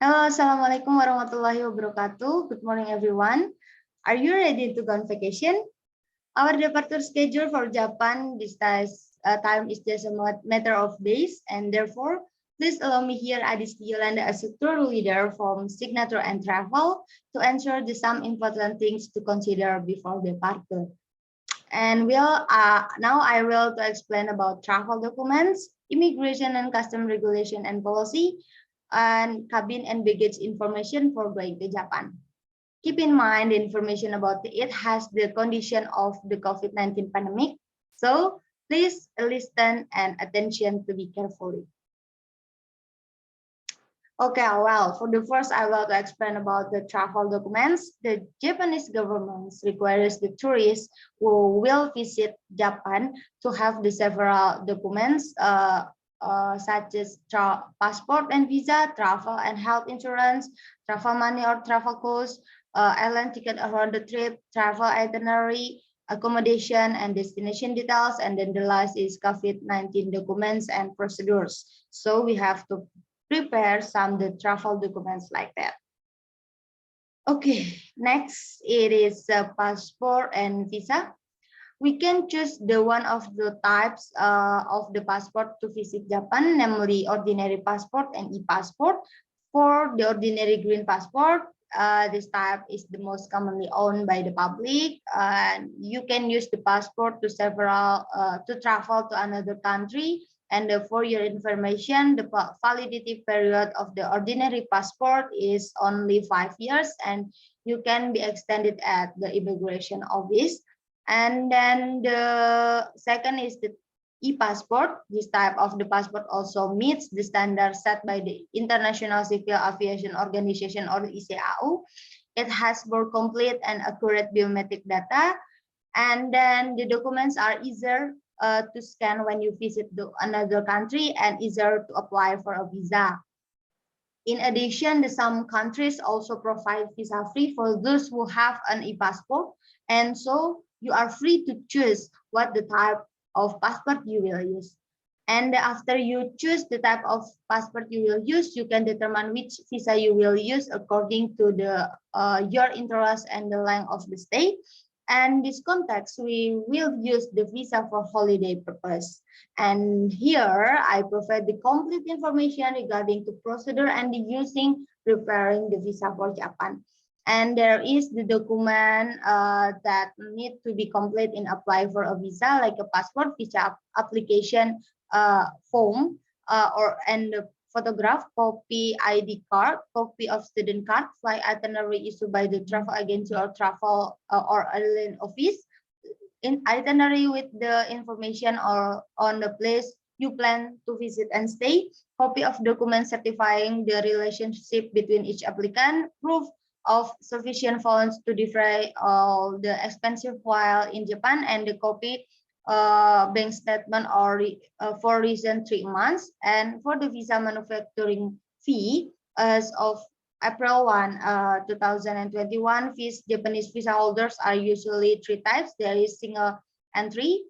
Halo, Assalamualaikum warahmatullahi wabarakatuh. Good morning, everyone. Are you ready to go on vacation? Our departure schedule for Japan this time is just a matter of days, and therefore, please allow me here, Adisti Yolanda, as a tour leader from Signature and Travel, to answer some important things to consider before departure. And now I will to explain about travel documents, immigration and custom regulation and policy, and cabin and baggage information for going to Japan. Keep in mind the information about it has the condition of the COVID-19 pandemic. So please listen and attention to be carefully. Okay, well, for the first, I will explain about the travel documents. The Japanese government requires the tourists who will visit Japan to have the several documents such as passport and visa, travel and health insurance, travel money or travel cost, airline ticket around the trip, travel itinerary, accommodation and destination details, and then the last is COVID-19 documents and procedures. So we have to prepare some the travel documents like that. Okay, next it is passport and visa. We can choose the one of the types of the passport to visit Japan, namely ordinary passport and e-passport. For the ordinary green passport, this type is the most commonly owned by the public. You can use the passport to travel to another country. And for your information, the validity period of the ordinary passport is only 5 years, and you can be extended at the immigration office. And then the second is the e-passport. This type of the passport also meets the standards set by the International Civil Aviation Organization, or the ICAO. It has more complete and accurate biometric data. And then the documents are easier to scan when you visit another country and easier to apply for a visa. In addition, some countries also provide visa free for those who have an e-passport, and so you are free to choose what the type of passport you will use. And after you choose the type of passport you will use, you can determine which visa you will use according to your interest and the length of the stay. And this context, we will use the visa for holiday purpose. And here I provide the complete information regarding the procedure and the preparing the visa for Japan. And there is the document that need to be complete in apply for a visa, like a passport, visa application form, and the photograph, copy ID card, copy of student card, flight itinerary issued by the travel agency or travel or airline office, in itinerary with the information or on the place you plan to visit and stay, copy of document certifying the relationship between each applicant, proof of sufficient funds to defray all the expensive while in Japan, and the copy bank statement or for recent 3 months. And for the visa manufacturing fee, as of April 1, 2021, Japanese visa holders are usually 3 types. There is single entry.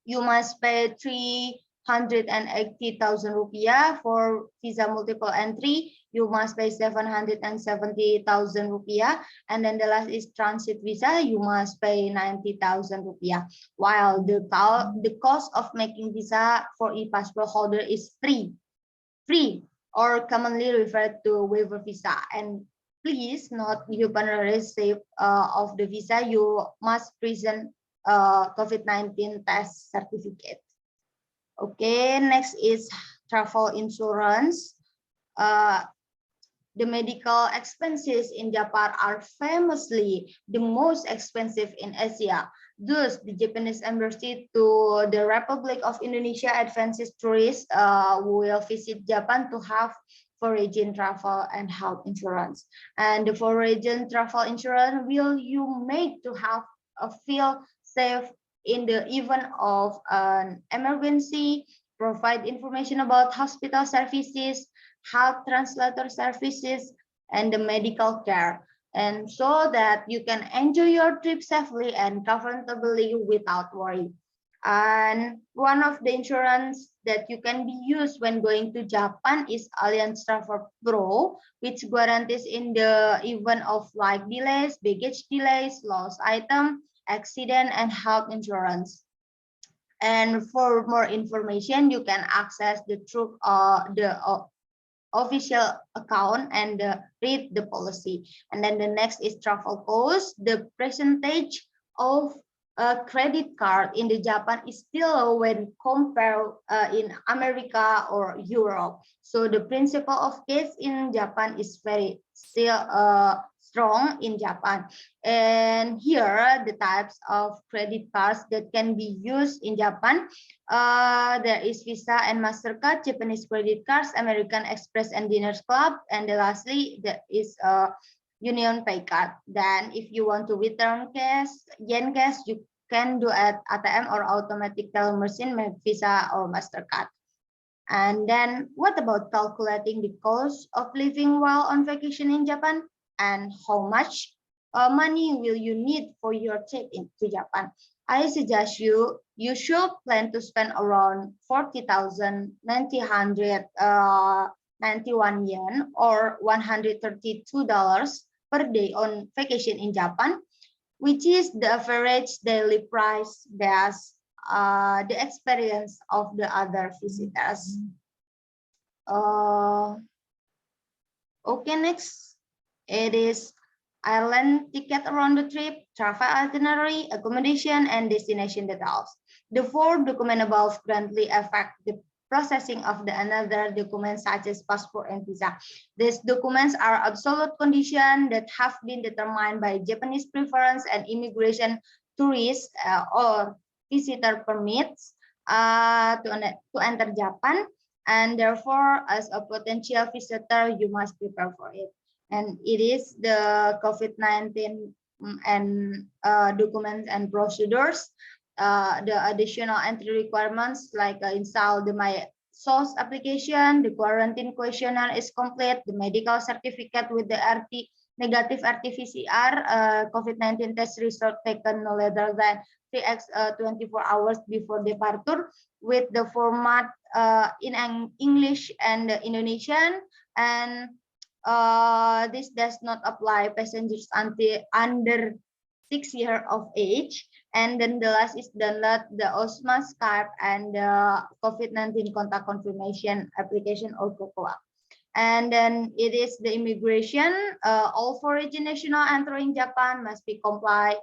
You must pay 380,000 rupiah. For visa multiple entry, you must pay 770,000 rupiah. And then the last is transit visa, you must pay 90,000 rupiah. While the cost of making visa for e-passport holder is free, or commonly referred to waiver visa. And please note, upon receipt of the visa, you must present COVID-19 test certificate. Okay, next is travel insurance. The medical expenses in Japan are famously the most expensive in Asia. Thus, the Japanese embassy to the Republic of Indonesia advances tourists who will visit Japan to have foreign travel and health insurance. And the foreign travel insurance will you make to have a feel safe in the event of an emergency, provide information about hospital services, health translator services, and the medical care, and so that you can enjoy your trip safely and comfortably without worry. And one of the insurance that you can be used when going to Japan is Allianz Travel Pro, which guarantees in the event of flight delays, baggage delays, lost item, accident, and health insurance. And for more information, you can access the official account and read the policy. And then the next is travel cost. The percentage of a credit card in the Japan is still low when compared in America or Europe. So the principle of case in Japan is very still strong in Japan. And here the types of credit cards that can be used in Japan. There is Visa and MasterCard, Japanese credit cards, American Express and Diners Club, and lastly there is Union Pay card. Then if you want to return cash, yen cash, you can do at ATM or automatic teller machine, Visa or MasterCard. And then what about calculating the cost of living while on vacation in Japan, and how much money will you need for your trip into Japan? I suggest you should plan to spend around 40,991 yen or $132 per day on vacation in Japan, which is the average daily price based the experience of the other visitors. Okay, next it is airline ticket around the trip, travel itinerary, accommodation, and destination details. The four documents above greatly affect the processing of the another documents such as passport and visa. These documents are absolute conditions that have been determined by Japanese preference and immigration tourist or visitor permits to enter Japan, and therefore as a potential visitor you must prepare for it. And it is the COVID-19 and documents and procedures, the additional entry requirements like install the My Source application, the quarantine questionnaire is complete, the medical certificate with the negative RT-PCR, COVID-19 test result taken no later than 24 hours before departure, with the format in English and Indonesian, and this does not apply passengers until under 6 years of age. And then the last is download the OSMA Skype and the COVID-19 contact confirmation application or COCOA. And then it is the immigration. All foreign national entering Japan must be comply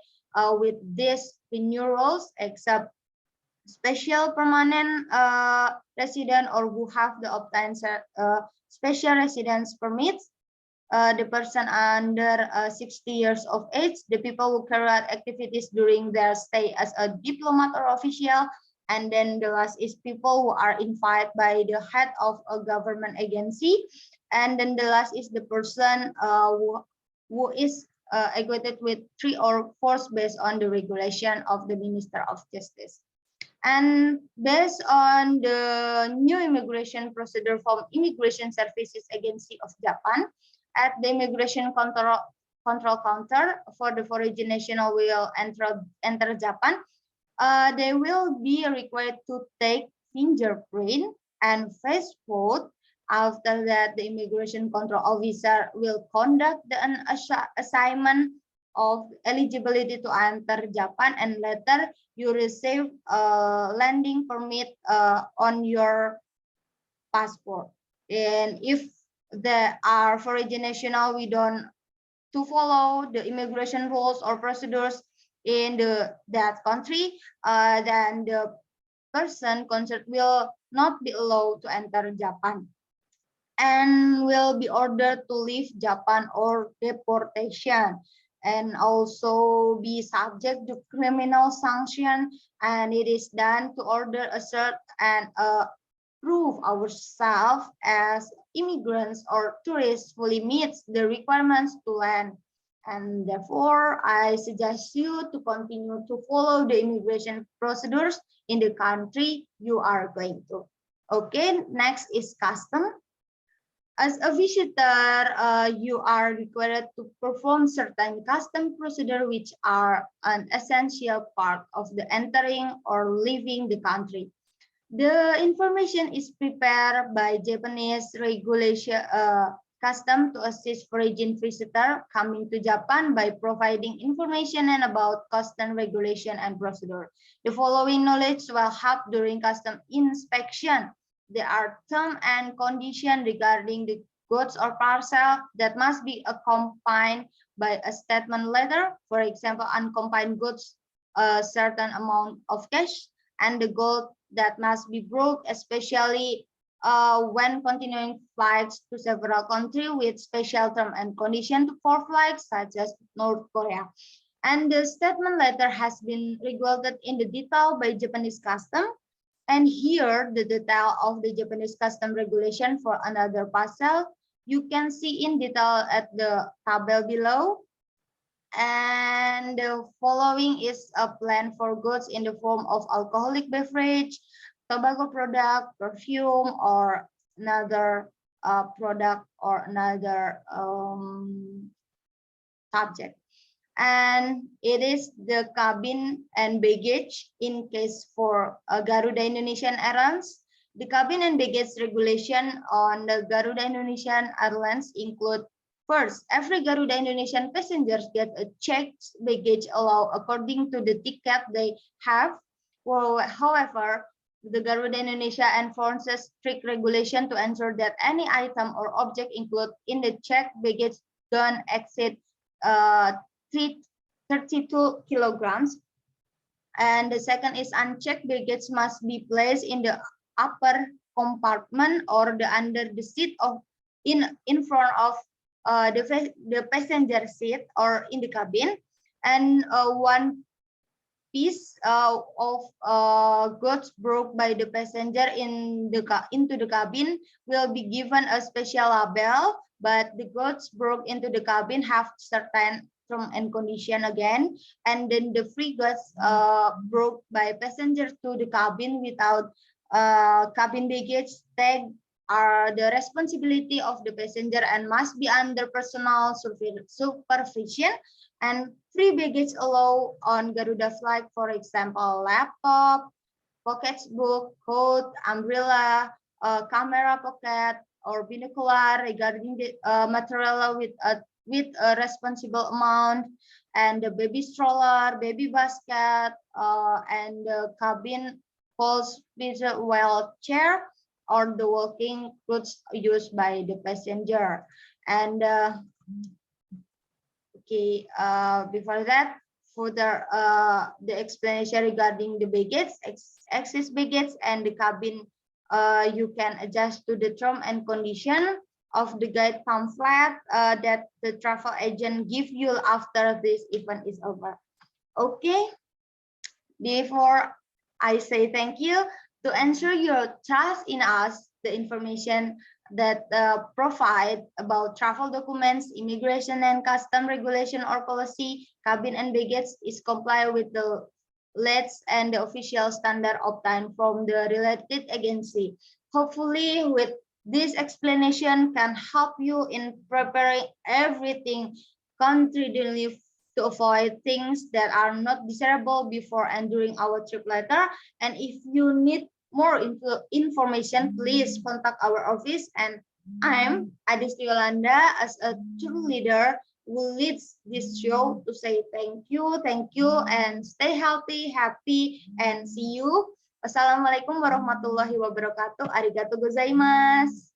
with these new rules, except special permanent resident or who have the obtained special residence permits, the person under 60 years of age, the people who carry out activities during their stay as a diplomat or official, and then the last is people who are invited by the head of a government agency, and then the last is the person who is equated with 3 or 4 based on the regulation of the Minister of Justice. And based on the new immigration procedure from Immigration Services Agency of Japan, at the immigration control counter for the foreign national will enter Japan, they will be required to take fingerprint and face photo. After that, the immigration control officer will conduct the assignment of eligibility to enter Japan, and later you receive a landing permit on your passport. And if there are foreign national, we don't to follow the immigration rules or procedures in that country, then the person concerned will not be allowed to enter Japan and will be ordered to leave Japan or deportation, and also be subject to criminal sanction. And it is done to order, assert, and prove ourselves as immigrants or tourists fully meets the requirements to land. And therefore, I suggest you to continue to follow the immigration procedures in the country you are going to. Okay, next is custom. As a visitor, you are required to perform certain custom procedures which are an essential part of the entering or leaving the country. The information is prepared by Japanese regulation custom to assist foreign visitor coming to Japan by providing information and about custom regulation and procedure. The following knowledge will help during custom inspection. There are terms and conditions regarding the goods or parcel that must be accompanied by a statement letter. For example, uncombined goods, a certain amount of cash, and the gold that must be broke, especially when continuing flights to several countries with special term and condition for flights such as North Korea. And the statement letter has been regulated in the detail by Japanese custom. And here the detail of the Japanese custom regulation for another parcel. You can see in detail at the table below. And the following is a plan for goods in the form of alcoholic beverage, tobacco product, perfume, or another product or another subject. And it is the cabin and baggage in case for Garuda Indonesian Airlines. The cabin and baggage regulation on the Garuda Indonesian Airlines include: first, every Garuda Indonesian passengers get a checked baggage allowed according to the ticket they have. Well, however, the Garuda Indonesia enforces strict regulation to ensure that any item or object included in the checked baggage don't exceed 32 kilograms. And the second is unchecked baggage must be placed in the upper compartment or the under the seat of in front of the passenger seat or in the cabin. And one piece of goods broke by the passenger into the cabin will be given a special label, but the goods broke into the cabin have certain term and condition again. And then the free goods broke by passenger to the cabin without cabin baggage tag are the responsibility of the passenger and must be under personal supervision. And free baggage allowed on Garuda flight, for example, laptop, pocketbook, coat, umbrella, camera pocket, or binocular regarding the material with a responsible amount, and the baby stroller, baby basket, and the cabin pulse wheelchair, or the walking goods used by the passenger. And okay, before that, further the explanation regarding the baggage, excess baggage, and the cabin, you can adjust to the term and condition of the guide pamphlet that the travel agent give you after this event is over. Okay, before I say thank you, to ensure your trust in us, the information that provide about travel documents, immigration and custom regulation or policy, cabin and baggage is comply with the LETS and the official standard obtained from the related agency. Hopefully, with this explanation can help you in preparing everything confidently to avoid things that are not desirable before and during our trip later. And if you need more information, please contact our office. And I'm Adisti Yolanda as a tour leader who leads this show to say thank you, and stay healthy, happy, and see you. Wassalamualaikum warahmatullahi wabarakatuh. Arigatou gozaimasu.